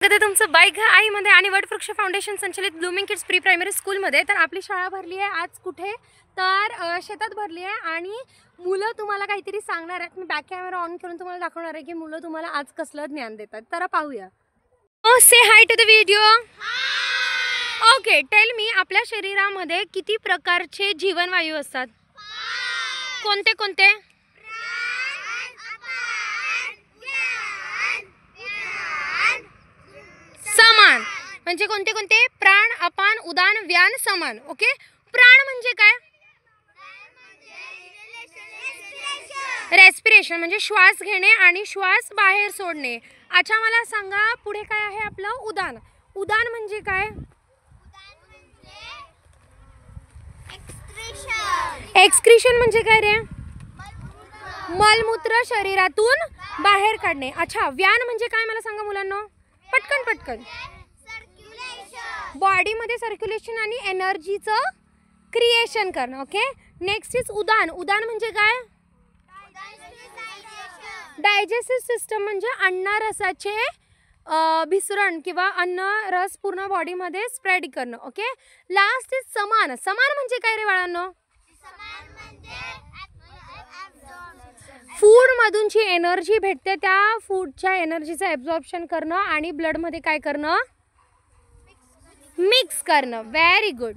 स्वागत आहे तुमचं बाईक आईमध्ये आणि वटवृक्ष फाउंडेशन संचलित ब्लूमिंग किड्स प्री प्रायमरी स्कूलमध्ये। तर आपली शाळा भरली आहे आज कुठे तर शेतात भरली आहे आणि मुलं तुम्हाला काहीतरी सांगणार आहेत। मी बॅक कॅमेरा ऑन करून तुम्हाला दाखवणार आहे की मुलं तुम्हाला आज कसलं ज्ञान देतात। तर पाहूया। Say hi to the video. Okay, tell me, आपल्या शरीरामध्ये किती प्रकारचे जीवनवायू असतात? कोणते कोणते? समान म्हणजे कोणते कोणते? प्राण, अपान, उदान, व्यान, समान। ओके, प्राण म्हणजे काय? रेस्पिरेशन म्हणजे श्वास घेणे आणि श्वास बाहेर सोडणे। अच्छा, मला सांगा पुढे काय आहे आपलं? उदान। उदान म्हणजे काय? एक्सक्रीशन म्हणजे काय रे? मलमूत्र शरीरातून बाहेर काढणे। अच्छा, व्यान म्हणजे काय मला सांगा मुलांना, पटकन पटकन। बॉडी मध्ये सर्क्युलेशन आणि एनर्जीचं क्रिएशन करणं। ओके, नेक्स्ट इज उदान। उदान म्हणजे काय? डायजेस्टिव्ह सिस्टम म्हणजे अन्न रसाचे भिसरण किंवा अन्न रस पूर्ण बॉडी मध्ये स्प्रेड करणं। ओके, लास्ट इज समान। समान म्हणजे काय रे बाळांनो? फूड मधून जी एनर्जी भेटते त्या फूडच्या एनर्जीचं ॲब्झॉर्प्शन करणं आणि ब्लड मध्ये काय करणं? मिक्स करणं। Very good.